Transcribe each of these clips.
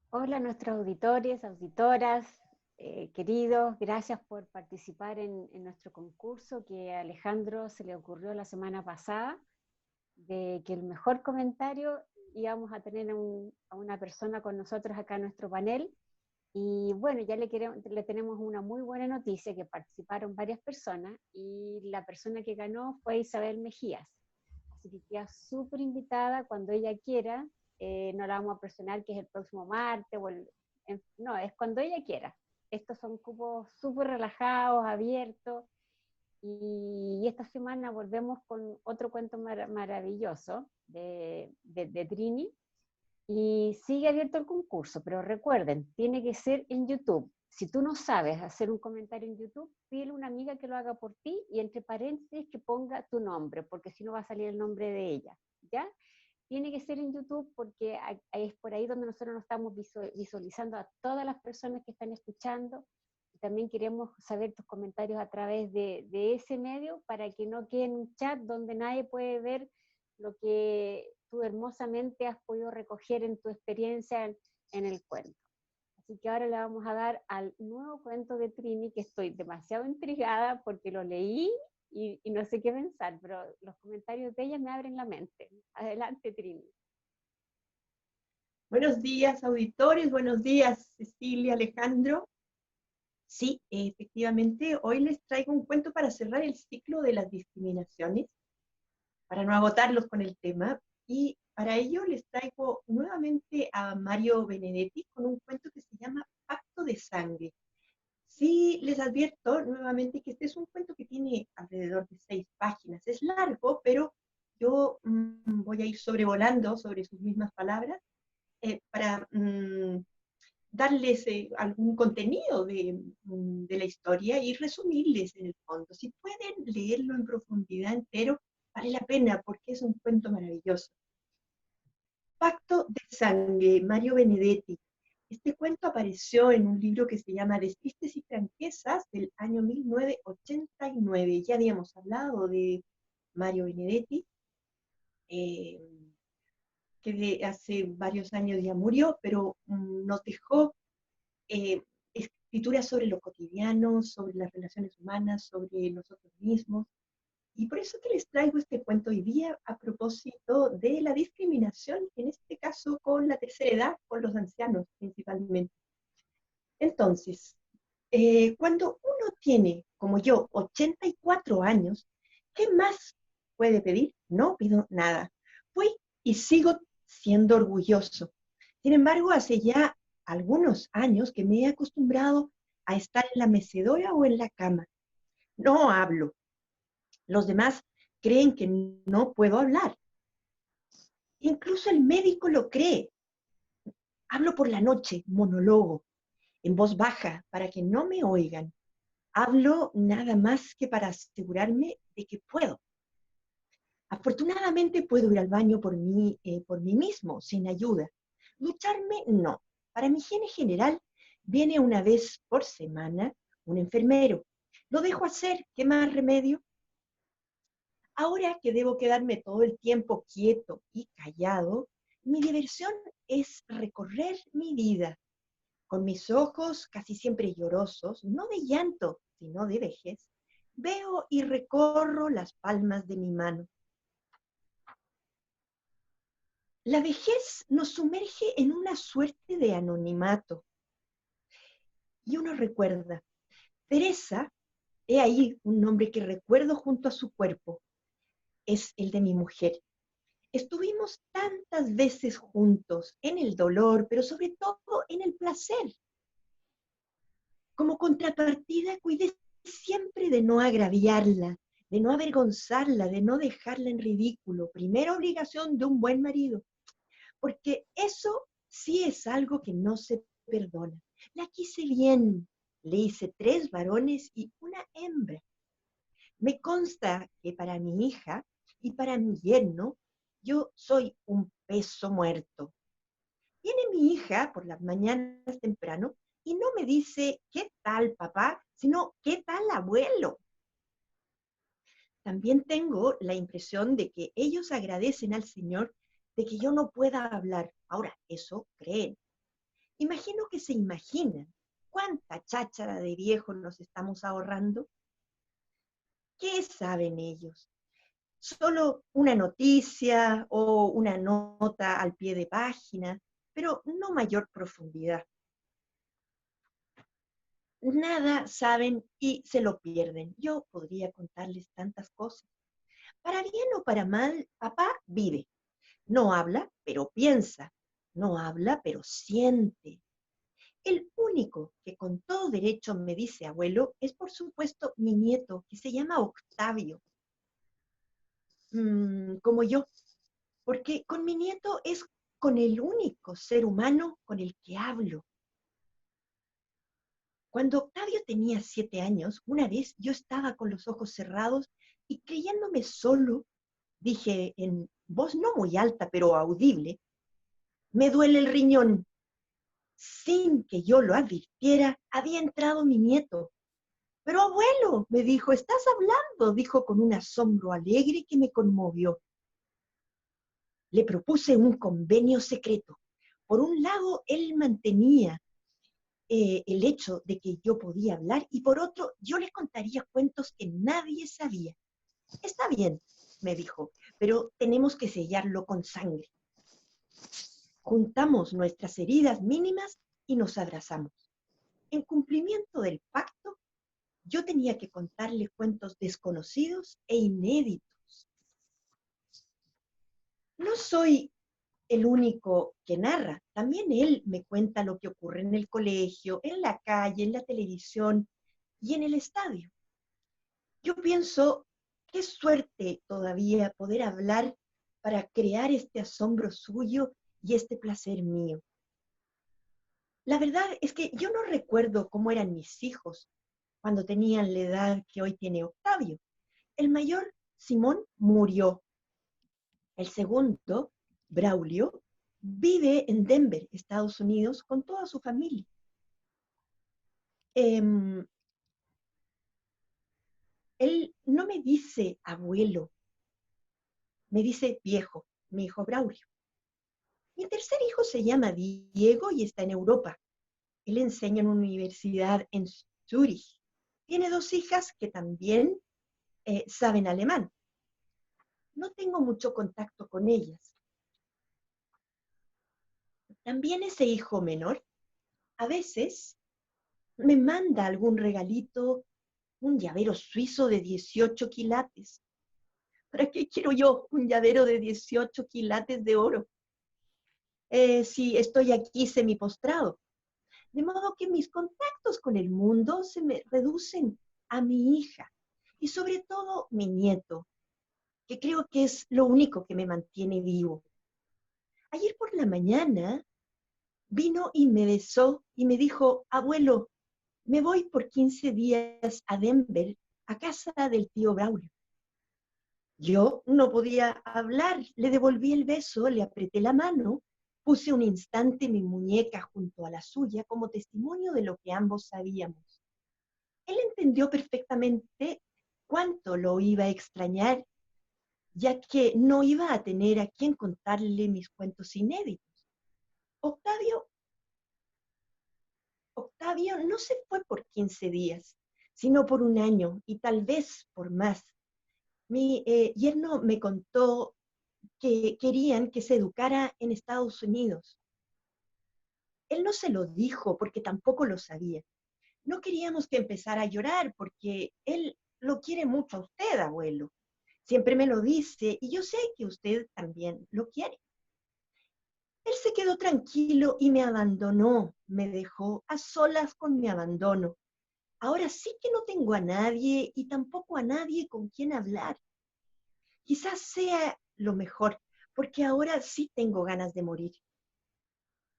Hola a nuestros auditores, auditoras, queridos, gracias por participar en nuestro concurso que a Alejandro se le ocurrió la semana pasada, de que el mejor comentario íbamos a tener a una persona con nosotros acá en nuestro panel. Y bueno, ya le tenemos una muy buena noticia, que participaron varias personas y la persona que ganó fue Isabel Mejías. Así que queda súper invitada cuando ella quiera. No la vamos a presionar que es el próximo martes no, es cuando ella quiera. Estos son cupos súper relajados, abiertos, y esta semana volvemos con otro cuento maravilloso de Trini, y sigue abierto el concurso, pero recuerden, tiene que ser en YouTube. Si tú no sabes hacer un comentario en YouTube, pídele a una amiga que lo haga por ti y entre paréntesis que ponga tu nombre, porque si no va a salir el nombre de ella, ¿ya? Tiene que ser en YouTube porque es por ahí donde nosotros nos estamos visualizando a todas las personas que están escuchando. También queremos saber tus comentarios a través de ese medio para que no quede en un chat donde nadie puede ver lo que tú hermosamente has podido recoger en tu experiencia en el cuento. Así que ahora le vamos a dar al nuevo cuento de Trini, que estoy demasiado intrigada porque lo leí y no sé qué pensar, pero los comentarios de ella me abren la mente. Adelante, Trini. Buenos días, auditores, buenos días, Cecilia, Alejandro. Sí, efectivamente, hoy les traigo un cuento para cerrar el ciclo de las discriminaciones, para no agotarlos con el tema, y para ello les traigo nuevamente a Mario Benedetti con un cuento que se llama Pacto de Sangre. Sí, les advierto nuevamente que este es un cuento que tiene alrededor de 6 páginas. Es largo, pero yo voy a ir sobrevolando sobre sus mismas palabras para darles algún contenido de la historia y resumirles en el fondo. Si pueden leerlo en profundidad entero, vale la pena porque es un cuento maravilloso. Pacto de Sangre, Mario Benedetti. Este cuento apareció en un libro que se llama Despistes y Franquezas del año 1989. Ya habíamos hablado de Mario Benedetti, eh, que hace varios años ya murió, pero nos dejó escrituras sobre lo cotidiano, sobre las relaciones humanas, sobre nosotros mismos. Y por eso que les traigo este cuento hoy día a propósito de la discriminación, en este caso con la tercera edad, con los ancianos principalmente. Entonces, cuando uno tiene, como yo, 84 años, ¿qué más puede pedir? No pido nada. Fui y sigo siendo orgulloso. Sin embargo, hace ya algunos años que me he acostumbrado a estar en la mecedora o en la cama. No hablo. Los demás creen que no puedo hablar. Incluso el médico lo cree. Hablo por la noche, monólogo, en voz baja, para que no me oigan. Hablo nada más que para asegurarme de que puedo. Afortunadamente puedo ir al baño por mí mismo, sin ayuda. Ducharme, no. Para mi higiene general, viene una vez por semana un enfermero. Lo dejo hacer, ¿qué más remedio? Ahora que debo quedarme todo el tiempo quieto y callado, mi diversión es recorrer mi vida, con mis ojos casi siempre llorosos, no de llanto, sino de vejez, veo y recorro las palmas de mi mano. La vejez nos sumerge en una suerte de anonimato y uno recuerda. Teresa, he ahí un nombre que recuerdo junto a su cuerpo, es el de mi mujer. Estuvimos tantas veces juntos en el dolor, pero sobre todo en el placer. Como contrapartida, cuidé siempre de no agraviarla, de no avergonzarla, de no dejarla en ridículo. Primera obligación de un buen marido, porque eso sí es algo que no se perdona. La quise bien, le hice 3 varones y una hembra. Me consta que para mi hija y para mi yerno, yo soy un peso muerto. Viene mi hija por las mañanas temprano y no me dice qué tal papá, sino qué tal abuelo. También tengo la impresión de que ellos agradecen al Señor de que yo no pueda hablar. Ahora, eso creen. Imagino que se imaginan cuánta cháchara de viejo nos estamos ahorrando. ¿Qué saben ellos? Solo una noticia o una nota al pie de página, pero no mayor profundidad. Nada saben y se lo pierden. Yo podría contarles tantas cosas. Para bien o para mal, papá vive. No habla, pero piensa. No habla, pero siente. El único que con todo derecho me dice abuelo es, por supuesto, mi nieto, que se llama Octavio. Como yo, porque con mi nieto es con el único ser humano con el que hablo. Cuando Octavio tenía 7 años, una vez yo estaba con los ojos cerrados y creyéndome solo, dije en voz no muy alta, pero audible, me duele el riñón. Sin que yo lo advirtiera, había entrado mi nieto. Pero abuelo, me dijo, estás hablando, dijo con un asombro alegre que me conmovió. Le propuse un convenio secreto. Por un lado, él mantenía el hecho de que yo podía hablar y por otro, yo le contaría cuentos que nadie sabía. Está bien, me dijo, pero tenemos que sellarlo con sangre. Juntamos nuestras heridas mínimas y nos abrazamos. En cumplimiento del pacto, yo tenía que contarle cuentos desconocidos e inéditos. No soy el único que narra, también él me cuenta lo que ocurre en el colegio, en la calle, en la televisión y en el estadio. Yo pienso, qué suerte todavía poder hablar para crear este asombro suyo y este placer mío. La verdad es que yo no recuerdo cómo eran mis hijos cuando tenían la edad que hoy tiene Octavio. El mayor, Simón, murió. El segundo, Braulio, vive en Denver, Estados Unidos, con toda su familia. Él no me dice abuelo, me dice viejo, mi hijo Braulio. Mi tercer hijo se llama Diego y está en Europa. Él enseña en una universidad en Zúrich. Tiene 2 hijas que también saben alemán. No tengo mucho contacto con ellas. También ese hijo menor, a veces me manda algún regalito, un llavero suizo de 18 quilates. ¿Para qué quiero yo un llavero de 18 quilates de oro? Si estoy aquí semipostrado. De modo que mis contactos con el mundo se me reducen a mi hija y sobre todo mi nieto, que creo que es lo único que me mantiene vivo. Ayer por la mañana vino y me besó y me dijo, abuelo, me voy por 15 días a Denver, a casa del tío Braulio. Yo no podía hablar, le devolví el beso, le apreté la mano, puse un instante mi muñeca junto a la suya como testimonio de lo que ambos sabíamos. Él entendió perfectamente cuánto lo iba a extrañar, ya que no iba a tener a quien contarle mis cuentos inéditos. Octavio no se fue por 15 días, sino por 1 año y tal vez por más. Mi yerno me contó que querían que se educara en Estados Unidos. Él no se lo dijo porque tampoco lo sabía. No queríamos que empezara a llorar porque él lo quiere mucho a usted, abuelo. Siempre me lo dice y yo sé que usted también lo quiere. Él se quedó tranquilo y me abandonó, me dejó a solas con mi abandono. Ahora sí que no tengo a nadie y tampoco a nadie con quien hablar. Quizás sea lo mejor, porque ahora sí tengo ganas de morir.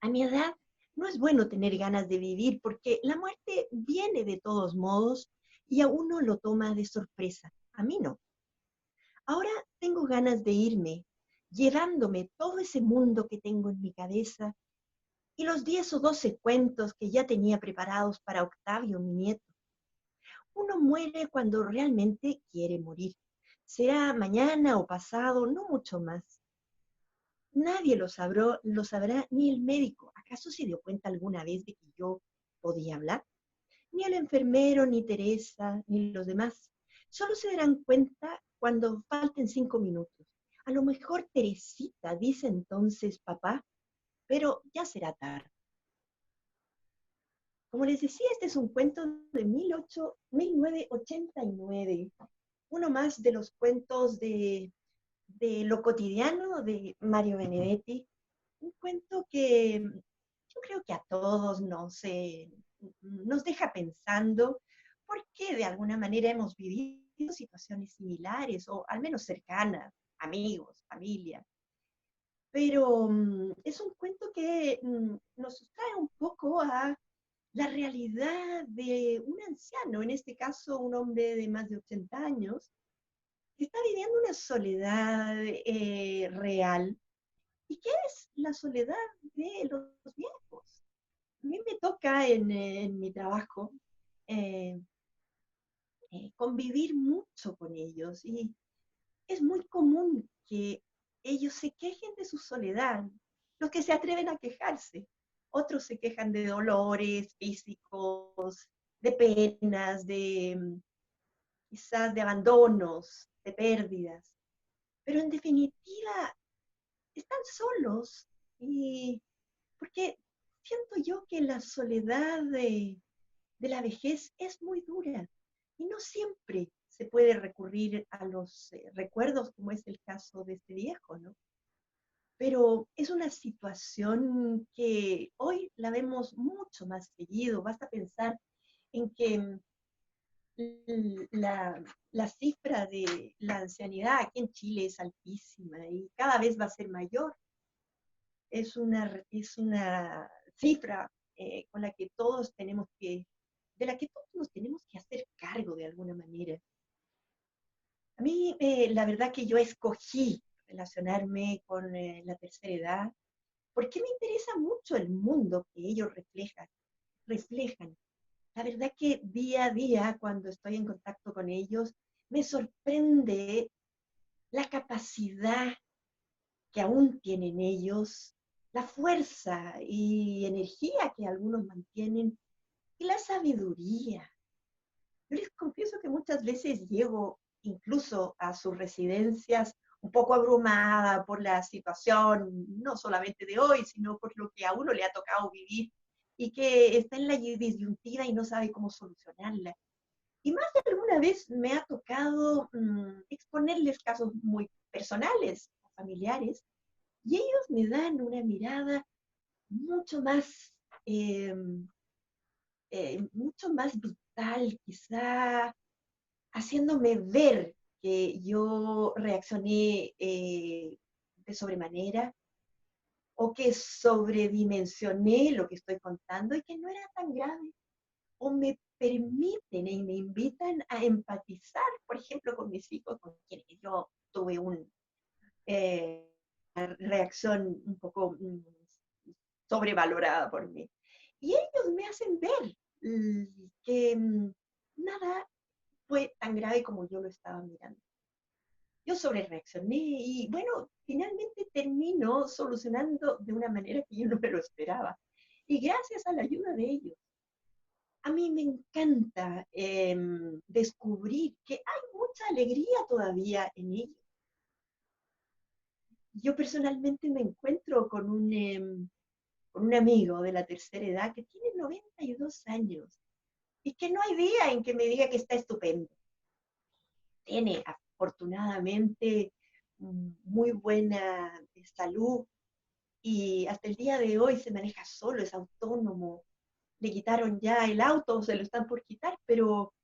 A mi edad no es bueno tener ganas de vivir porque la muerte viene de todos modos y a uno lo toma de sorpresa. A mí no. Ahora tengo ganas de irme, llevándome todo ese mundo que tengo en mi cabeza y los 10 o 12 cuentos que ya tenía preparados para Octavio, mi nieto. Uno muere cuando realmente quiere morir. Será mañana o pasado, no mucho más. Nadie lo sabrá, ni el médico. ¿Acaso se dio cuenta alguna vez de que yo podía hablar? Ni el enfermero, ni Teresa, ni los demás. Solo se darán cuenta cuando falten 5 minutos. A lo mejor Teresita dice entonces papá, pero ya será tarde. Como les decía, este es un cuento de 1989, uno más de los cuentos de lo cotidiano de Mario Benedetti, un cuento que yo creo que a todos nos deja pensando porque de alguna manera hemos vivido situaciones similares o al menos cercanas, amigos, familia. Pero es un cuento que nos trae un poco a la realidad de un anciano, en este caso un hombre de más de 80 años, que está viviendo una soledad real. ¿Y qué es la soledad de los viejos? A mí me toca en mi trabajo eh, convivir mucho con ellos y es muy común que ellos se quejen de su soledad, los que se atreven a quejarse. Otros se quejan de dolores físicos, de penas, quizás de abandonos, de pérdidas. Pero en definitiva, están solos y porque siento yo que la soledad de la vejez es muy dura y no siempre se puede recurrir a los recuerdos, como es el caso de este viejo, ¿no? Pero es una situación que hoy la vemos mucho más seguido. Basta pensar en que la, la cifra de la ancianidad aquí en Chile es altísima y cada vez va a ser mayor. Es una cifra con la que todos tenemos que, de la que todos nos tenemos que hacer cargo de alguna manera. A mí, la verdad que yo escogí relacionarme con la tercera edad porque me interesa mucho el mundo que ellos reflejan. La verdad que día a día, cuando estoy en contacto con ellos, me sorprende la capacidad que aún tienen ellos, la fuerza y energía que algunos mantienen y la sabiduría. Yo les confieso que muchas veces llego incluso a sus residencias un poco abrumada por la situación, no solamente de hoy, sino por lo que a uno le ha tocado vivir y que está en la disyuntiva y no sabe cómo solucionarla. Y más de alguna vez me ha tocado exponerles casos muy personales, familiares, y ellos me dan una mirada mucho más, eh, mucho más vital, quizá haciéndome ver que yo reaccioné de sobremanera o que sobredimensioné lo que estoy contando y que no era tan grave. O me permiten y me invitan a empatizar, por ejemplo, con mis hijos, con quienes yo tuve una reacción un poco sobrevalorada por mí. Y ellos me hacen ver que nada fue tan grave como yo lo estaba mirando. Yo sobre reaccioné y bueno, finalmente terminó solucionando de una manera que yo no me lo esperaba. Y gracias a la ayuda de ellos. A mí me encanta descubrir que hay mucha alegría todavía en ellos. Yo personalmente me encuentro con un amigo de la tercera edad que tiene 92 años y que no hay día en que me diga que está estupendo. Tiene afortunadamente muy buena salud y hasta el día de hoy se maneja solo, es autónomo. Le quitaron ya el auto, se lo están por quitar, pero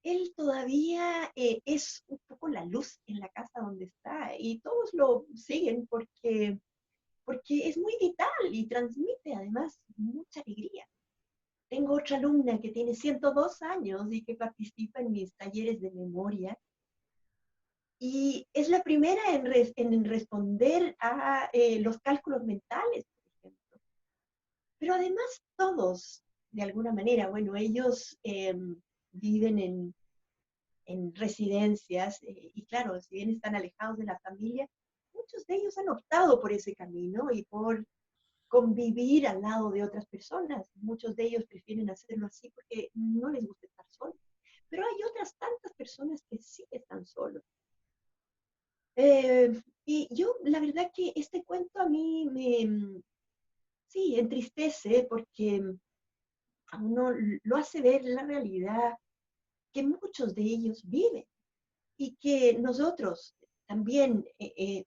él todavía es un poco la luz en la casa donde está y todos lo siguen porque es muy vital y transmite además mucha alegría. Tengo otra alumna que tiene 102 años y que participa en mis talleres de memoria y es la primera en responder a los cálculos mentales, por ejemplo. Pero además todos, de alguna manera, bueno, ellos viven en residencias y claro, si bien están alejados de la familia, muchos de ellos han optado por ese camino y por convivir al lado de otras personas. Muchos de ellos prefieren hacerlo así porque no les gusta estar solos. Pero hay otras tantas personas que sí están solos. Y yo, la verdad que este cuento a mí sí, entristece porque a uno lo hace ver la realidad que muchos de ellos viven y que nosotros también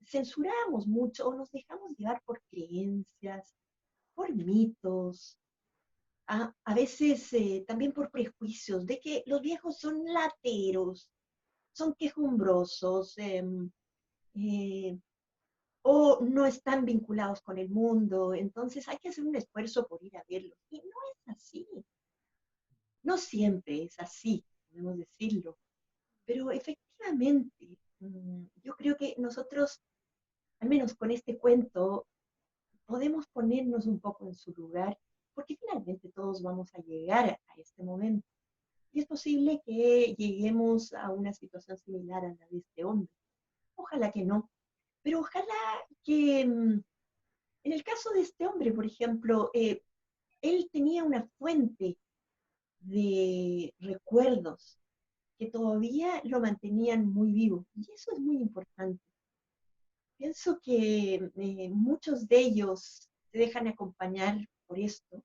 censuramos mucho o nos dejamos llevar por creencias, por mitos, a veces también por prejuicios de que los viejos son lateros, son quejumbrosos, eh, o no están vinculados con el mundo, entonces hay que hacer un esfuerzo por ir a verlos. Y no es así, no siempre es así, podemos decirlo, pero efectivamente, yo creo que nosotros, al menos con este cuento, podemos ponernos un poco en su lugar, porque finalmente todos vamos a llegar a este momento. Y es posible que lleguemos a una situación similar a la de este hombre. Ojalá que no, pero ojalá que en el caso de este hombre, por ejemplo, él tenía una fuente de recuerdos que todavía lo mantenían muy vivo. Y eso es muy importante. Pienso que muchos de ellos se dejan acompañar por esto.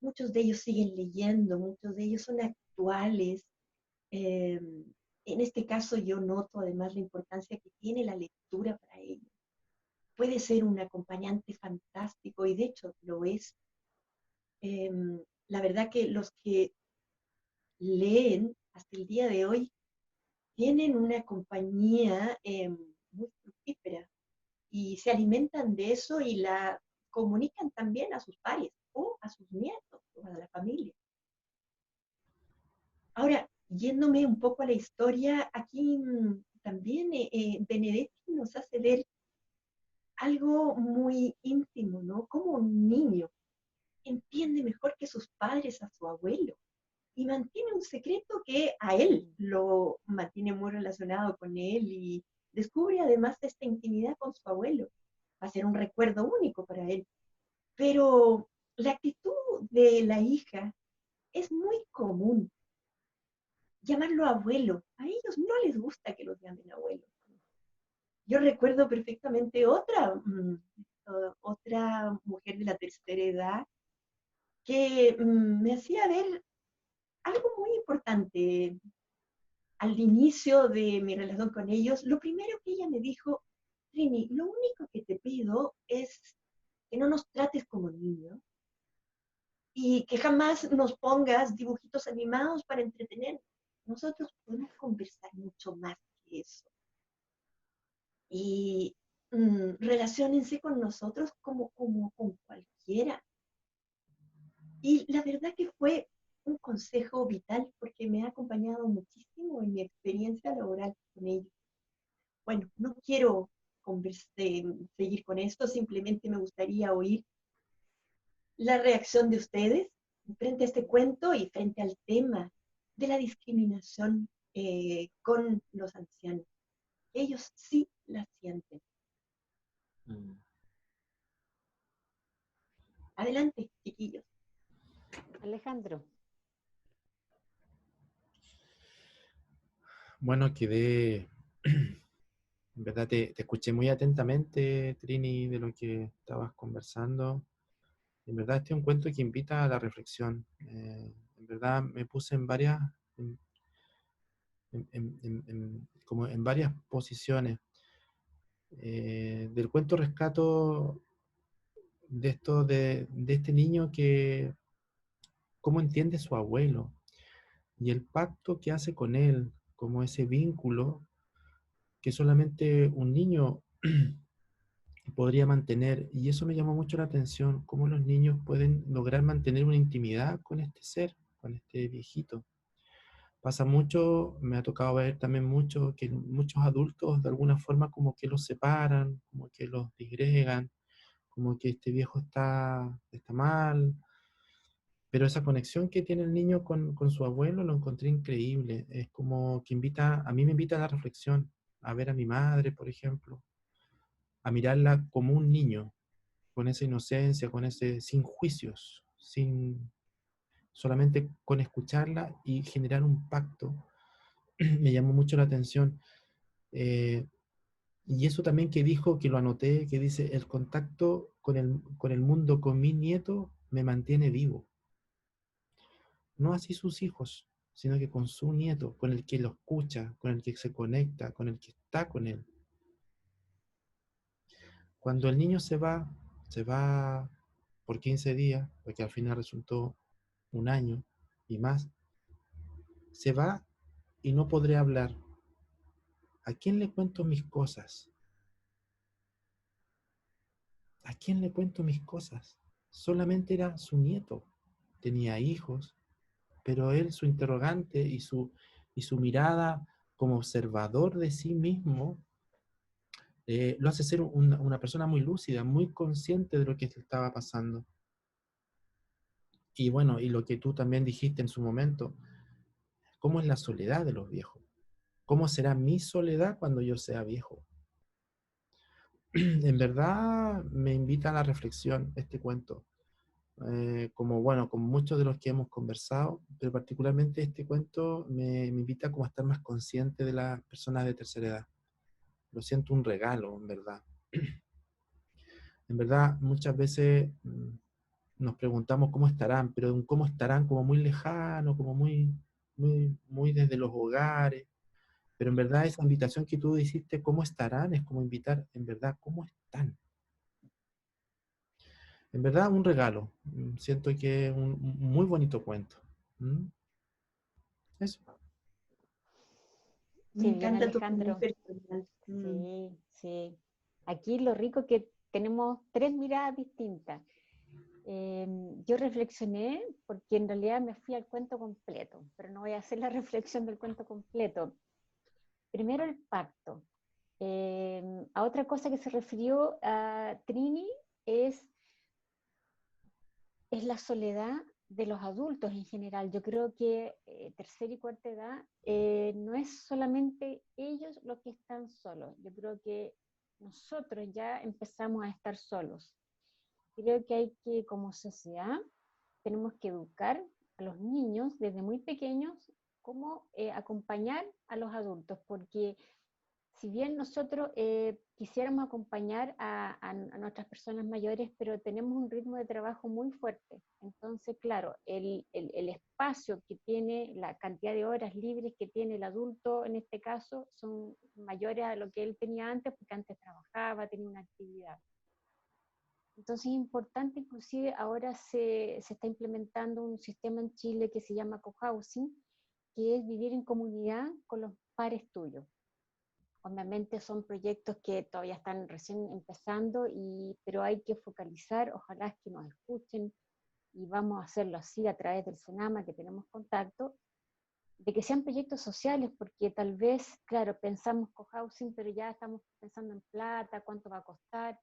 Muchos de ellos siguen leyendo, muchos de ellos son actuales. Eh, en este caso yo noto además la importancia que tiene la lectura para ellos. Puede ser un acompañante fantástico y de hecho lo es. Eh, la verdad que los que leen hasta el día de hoy tienen una compañía muy fructífera y se alimentan de eso y la comunican también a sus pares o a sus nietos o a la familia. Ahora, yéndome un poco a la historia, aquí también Benedetti nos hace ver algo muy íntimo, ¿no? Como un niño entiende mejor que sus padres a su abuelo y mantiene un secreto que a él lo mantiene muy relacionado con él y descubre además esta intimidad con su abuelo. Va a ser un recuerdo único para él. Pero la actitud de la hija es muy común. Llamarlo abuelo. A ellos no les gusta que los llamen abuelo. Yo recuerdo perfectamente otra mujer de la tercera edad que me hacía ver algo muy importante al inicio de mi relación con ellos. Lo primero que ella me dijo: Trini, lo único que te pido es que no nos trates como niños y que jamás nos pongas dibujitos animados para entretener. Nosotros podemos conversar mucho más que eso. Y relaciónense con nosotros como con cualquiera. Y la verdad que fue un consejo vital porque me ha acompañado muchísimo en mi experiencia laboral con ellos. Bueno, no quiero seguir con esto, simplemente me gustaría oír la reacción de ustedes frente a este cuento y frente al tema de la discriminación con los ancianos. Ellos sí la sienten. Mm. Adelante, chiquillos. Alejandro. Bueno, quedé, en verdad te escuché muy atentamente, Trini, de lo que estabas conversando. En verdad este es un cuento que invita a la reflexión. En verdad me puse como en varias posiciones. Del cuento rescato de esto de este niño que cómo entiende su abuelo y el pacto que hace con él, como ese vínculo que solamente un niño podría mantener. Y eso me llamó mucho la atención, cómo los niños pueden lograr mantener una intimidad con este ser, con este viejito. Pasa mucho, me ha tocado ver también mucho, que muchos adultos de alguna forma como que los separan, como que los disgregan, como que este viejo está mal. Pero esa conexión que tiene el niño con su abuelo lo encontré increíble. Es como que a mí me invita a la reflexión, a ver a mi madre, por ejemplo, a mirarla como un niño, con esa inocencia, con ese, sin juicios, solamente con escucharla y generar un pacto. Me llamó mucho la atención. Eh, y eso también que dijo, que lo anoté, que dice, el contacto con el mundo, con mi nieto, me mantiene vivo. No así sus hijos, sino que con su nieto, con el que lo escucha, con el que se conecta, con el que está con él. Cuando el niño se va por 15 días, porque al final resultó un año y más, se va y no podré hablar. ¿A quién le cuento mis cosas? ¿A quién le cuento mis cosas? Solamente era su nieto. Tenía hijos, pero él, su interrogante y su mirada como observador de sí mismo, lo hace ser una persona muy lúcida, muy consciente de lo que le estaba pasando. Y bueno, y lo que tú también dijiste en su momento, ¿cómo es la soledad de los viejos? ¿Cómo será mi soledad cuando yo sea viejo? En verdad me invita a la reflexión este cuento. Como bueno, como muchos de los que hemos conversado, pero particularmente este cuento me invita como a estar más consciente de las personas de tercera edad. Lo siento un regalo, en verdad. En verdad, muchas veces nos preguntamos cómo estarán, pero un cómo estarán como muy lejano, como muy desde los hogares. Pero en verdad esa invitación que tú hiciste, ¿cómo estarán? Es como invitar, en verdad, ¿cómo están? En verdad, un regalo. Siento que es un muy bonito cuento. ¿Mm? Eso. Me Sí, bien encanta tu opinión Alejandro. personal. Sí, sí. Aquí lo rico es que tenemos tres miradas distintas. Yo reflexioné porque en realidad me fui al cuento completo, pero no voy a hacer la reflexión del cuento completo. Primero el pacto. A otra cosa que se refirió a Trini es, es la soledad de los adultos en general. Yo creo que tercera y cuarta edad no es solamente ellos los que están solos. Yo creo que nosotros ya empezamos a estar solos. Creo que hay que, como sociedad, tenemos que educar a los niños desde muy pequeños cómo acompañar a los adultos, porque si bien nosotros quisiéramos acompañar a nuestras personas mayores, pero tenemos un ritmo de trabajo muy fuerte. Entonces, claro, el espacio que tiene, la cantidad de horas libres que tiene el adulto en este caso, son mayores a lo que él tenía antes, porque antes trabajaba, tenía una actividad. Entonces es importante, inclusive ahora se está implementando un sistema en Chile que se llama cohousing, que es vivir en comunidad con los pares tuyos. Obviamente son proyectos que todavía están recién empezando, pero hay que focalizar, ojalá que nos escuchen, y vamos a hacerlo así a través del Senama, que tenemos contacto, de que sean proyectos sociales, porque tal vez, claro, pensamos cohousing, pero ya estamos pensando en plata, cuánto va a costar,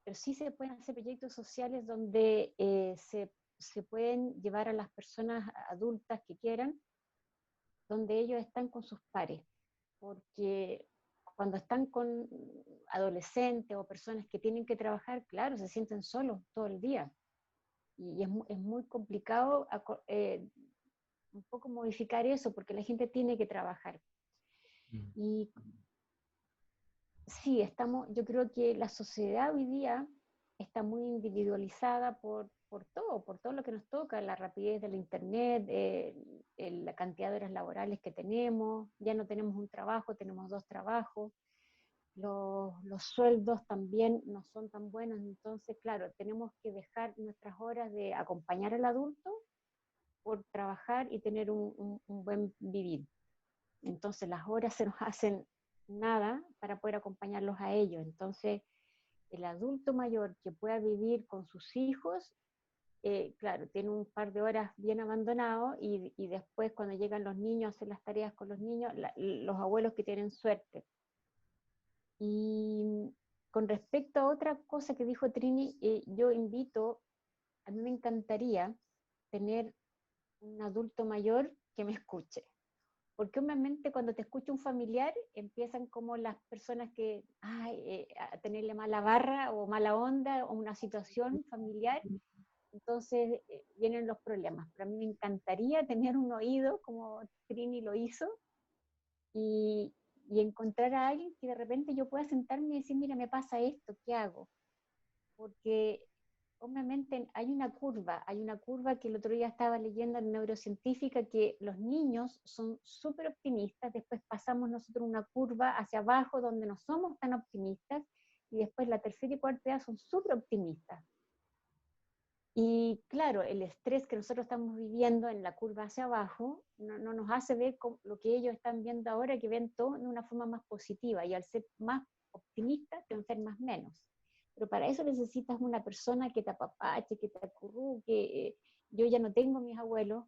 pero sí se pueden hacer proyectos sociales donde se pueden llevar a las personas adultas que quieran, donde ellos están con sus pares, porque cuando están con adolescentes o personas que tienen que trabajar, claro, se sienten solos todo el día. Y es muy complicado un poco modificar eso, porque la gente tiene que trabajar. Y sí, yo creo que la sociedad hoy día está muy individualizada por todo lo que nos toca, la rapidez del internet, la cantidad de horas laborales que tenemos, ya no tenemos un trabajo, tenemos dos trabajos, los sueldos también no son tan buenos, entonces claro, tenemos que dejar nuestras horas de acompañar al adulto por trabajar y tener un buen vivir. Entonces las horas se nos hacen nada para poder acompañarlos a ellos. Entonces el adulto mayor que pueda vivir con sus hijos, claro, tiene un par de horas bien abandonado y después cuando llegan los niños a hacer las tareas con los niños, los abuelos que tienen suerte. Y con respecto a otra cosa que dijo Trini, yo invito, a mí me encantaría tener un adulto mayor que me escuche. Porque obviamente cuando te escucha un familiar, empiezan como las personas que, a tenerle mala barra o mala onda o una situación familiar, entonces vienen los problemas. Pero a mí me encantaría tener un oído como Trini lo hizo y, y encontrar a alguien que de repente yo pueda sentarme y decir, mira, me pasa esto, ¿qué hago? Porque obviamente hay una curva que el otro día estaba leyendo en neurocientífica, que los niños son súper optimistas, después pasamos nosotros una curva hacia abajo donde no somos tan optimistas, y después la tercera y cuarta edad son súper optimistas. Y claro, el estrés que nosotros estamos viviendo en la curva hacia abajo no nos hace ver lo que ellos están viendo ahora, que ven todo de una forma más positiva, y al ser más optimistas te enfermas menos. Pero para eso necesitas una persona que te apapache, que te acurruque. Yo ya no tengo mis abuelos,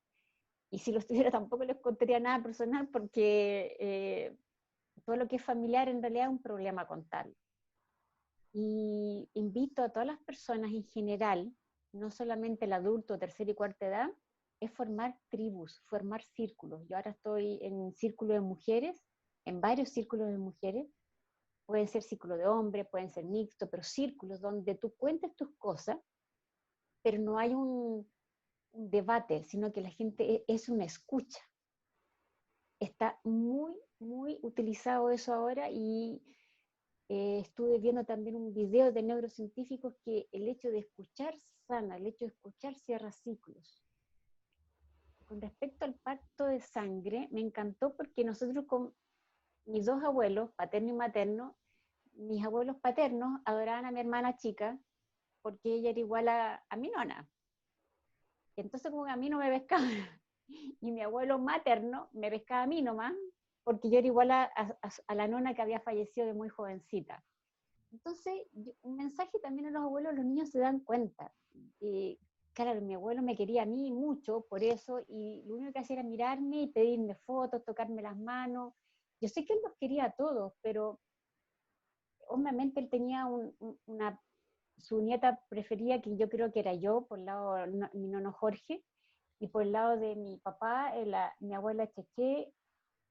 y si los tuviera tampoco les contaría nada personal, porque todo lo que es familiar en realidad es un problema contarlo. Y invito a todas las personas en general, no solamente el adulto, tercera y cuarta edad, es formar tribus, formar círculos. Yo ahora estoy en un círculo de mujeres, en varios círculos de mujeres, pueden ser círculos de hombres, pueden ser mixtos, pero círculos donde tú cuentes tus cosas, pero no hay un debate, sino que la gente es una escucha. Está muy, muy utilizado eso ahora, y estuve viendo también un video de neurocientíficos que el hecho de escuchar sana, el hecho de escuchar cierra ciclos. Con respecto al pacto de sangre, me encantó porque nosotros con mis dos abuelos, paterno y materno, mis abuelos paternos adoraban a mi hermana chica porque ella era igual a mi nona. Entonces como que a mí no me pescaban. Y mi abuelo materno me pescaba a mí nomás, porque yo era igual a la nona que había fallecido de muy jovencita. Entonces, un mensaje también a los abuelos, los niños se dan cuenta. Claro, mi abuelo me quería a mí mucho por eso, y lo único que hacía era mirarme y pedirme fotos, tocarme las manos. Yo sé que él los quería a todos, pero obviamente él tenía su nieta preferida, que yo creo que era yo, por el lado de mi nono Jorge, y por el lado de mi papá, mi abuela Cheche,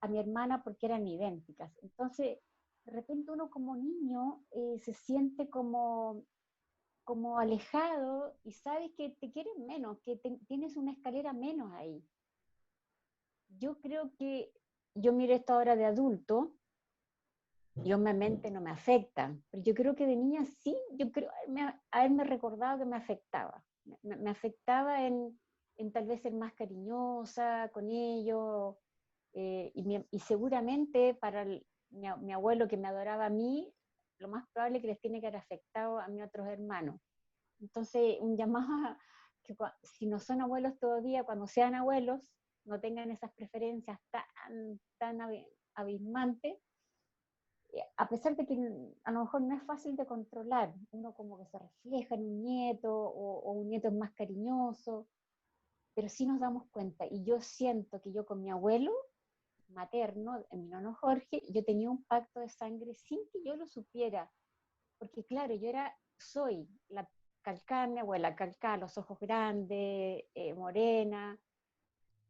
a mi hermana, porque eran idénticas. Entonces, de repente uno como niño se siente como alejado, y sabes que te quieren menos, que tienes una escalera menos ahí. Yo creo que yo miro esto ahora de adulto y obviamente no me afecta, pero yo creo que de niña sí, yo creo haberme recordado que me afectaba. Me afectaba en tal vez ser más cariñosa con ellos, y seguramente para mi abuelo, que me adoraba a mí, lo más probable es que les tiene que haber afectado a mis otros hermanos. Entonces, un llamado a que si no son abuelos todavía, cuando sean abuelos, no tengan esas preferencias tan abismantes, a pesar de que a lo mejor no es fácil de controlar. Uno como que se refleja en un nieto, o un nieto es más cariñoso, pero sí nos damos cuenta. Y yo siento que yo con mi abuelo materno, mi nono Jorge, yo tenía un pacto de sangre sin que yo lo supiera, porque claro, soy la calcada de mi abuela, calcada, los ojos grandes, morena,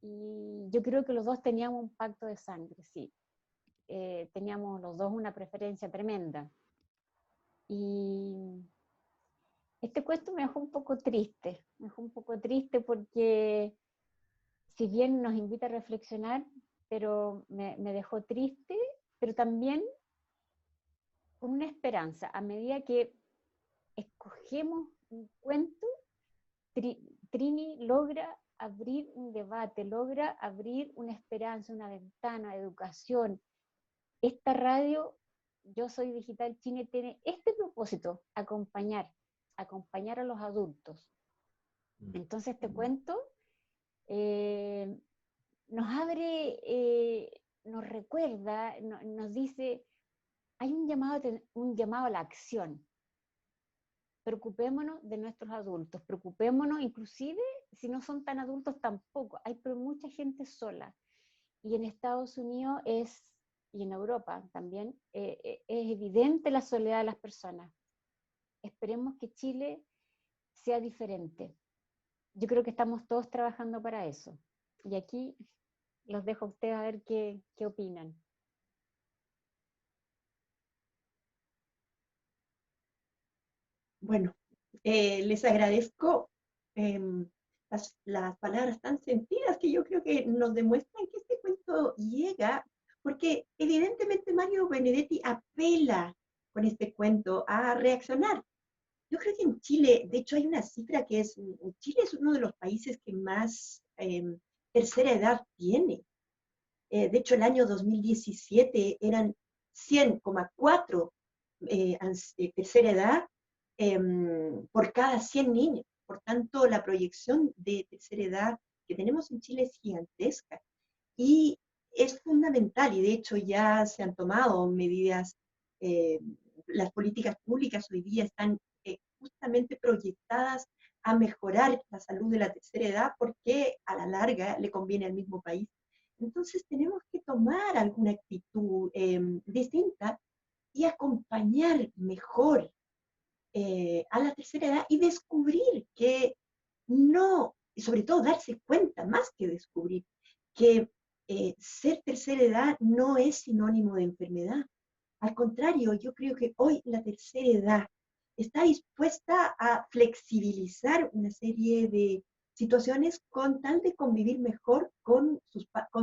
y yo creo que los dos teníamos un pacto de sangre, sí. Teníamos los dos una preferencia tremenda. Y este cuento me dejó un poco triste, porque si bien nos invita a reflexionar, pero me dejó triste, pero también con una esperanza. A medida que escogemos un cuento, Trini logra abrir un debate, logra abrir una esperanza, una ventana de educación. Esta radio, Yo Soy Digital Chile, tiene este propósito: acompañar a los adultos. Entonces este cuento nos abre, nos recuerda, nos dice, hay un llamado a la acción. Preocupémonos de nuestros adultos, preocupémonos inclusive si no son tan adultos tampoco. Hay mucha gente sola, y en Estados Unidos y en Europa también, es evidente la soledad de las personas. Esperemos que Chile sea diferente. Yo creo que estamos todos trabajando para eso. Y aquí los dejo a ustedes a ver qué opinan. Bueno, les agradezco las palabras tan sentidas que yo creo que nos demuestran que este cuento llega, porque evidentemente Mario Benedetti apela con este cuento a reaccionar. Yo creo que en Chile, de hecho hay una cifra que es, Chile es uno de los países que más tercera edad tiene. De hecho, el año 2017 eran 100,4 tercera edad por cada 100 niños. Por tanto, la proyección de tercera edad que tenemos en Chile es gigantesca y es fundamental, y de hecho ya se han tomado medidas, las políticas públicas hoy día están justamente proyectadas a mejorar la salud de la tercera edad porque a la larga le conviene al mismo país. Entonces tenemos que tomar alguna actitud distinta y acompañar mejor a la tercera edad y descubrir que no, y sobre todo darse cuenta, más que descubrir, que ser tercera edad no es sinónimo de enfermedad. Al contrario, yo creo que hoy la tercera edad está dispuesta a flexibilizar una serie de situaciones con tal de convivir mejor con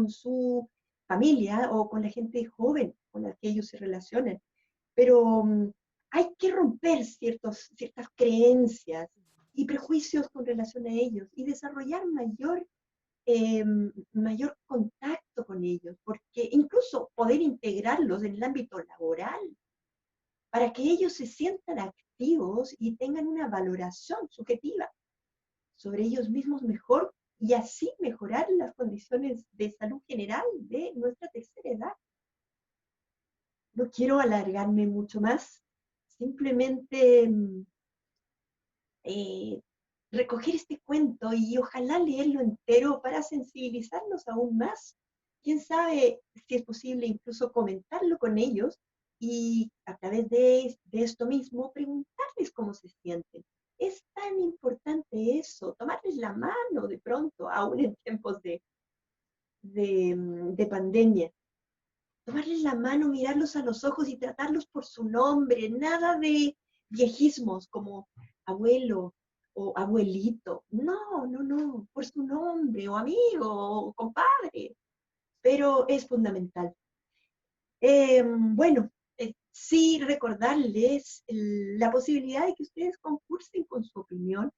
su familia o con la gente joven con la que ellos se relacionan. Pero hay que romper ciertas creencias y prejuicios con relación a ellos y desarrollar mayor contacto con ellos, porque incluso poder integrarlos en el ámbito laboral para que ellos se sientan activos y tengan una valoración subjetiva sobre ellos mismos mejor y así mejorar las condiciones de salud general de nuestra tercera edad. No quiero alargarme mucho más, simplemente recoger este cuento y ojalá leerlo entero para sensibilizarnos aún más. Quién sabe si es posible incluso comentarlo con ellos y a través de esto mismo preguntarles cómo se sienten. Es tan importante eso, tomarles la mano de pronto, aún en tiempos de pandemia. Tomarles la mano, mirarlos a los ojos y tratarlos por su nombre, nada de viejismos como abuelo o abuelito. No, no, no, por su nombre, o amigo, o compadre. Pero es fundamental. Bueno, sí recordarles la posibilidad de que ustedes concursen con su opinión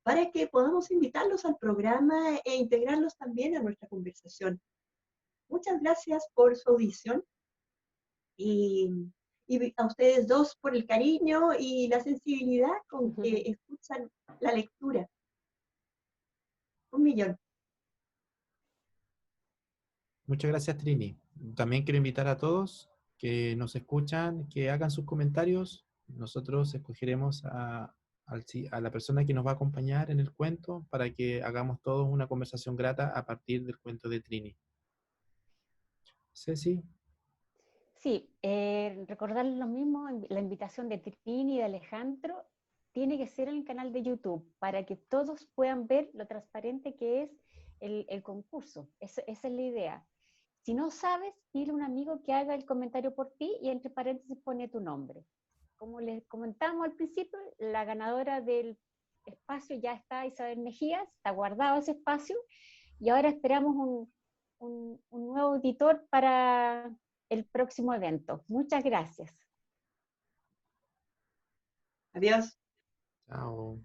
para que podamos invitarlos al programa e integrarlos también a nuestra conversación. Muchas gracias por su audición y a ustedes dos por el cariño y la sensibilidad con que escuchan la lectura. 1.000.000. Muchas gracias, Trini. También quiero invitar a todos que nos escuchan, que hagan sus comentarios. Nosotros escogeremos a la persona que nos va a acompañar en el cuento para que hagamos todos una conversación grata a partir del cuento de Trini. Ceci. Sí, recordarles lo mismo, la invitación de Trini y de Alejandro tiene que ser en el canal de YouTube para que todos puedan ver lo transparente que es el concurso. Esa es la idea. Si no sabes, dile a un amigo que haga el comentario por ti y entre paréntesis pone tu nombre. Como les comentamos al principio, la ganadora del espacio ya está, Isabel Mejías, está guardado ese espacio y ahora esperamos un nuevo auditor para el próximo evento. Muchas gracias. Adiós. Chao.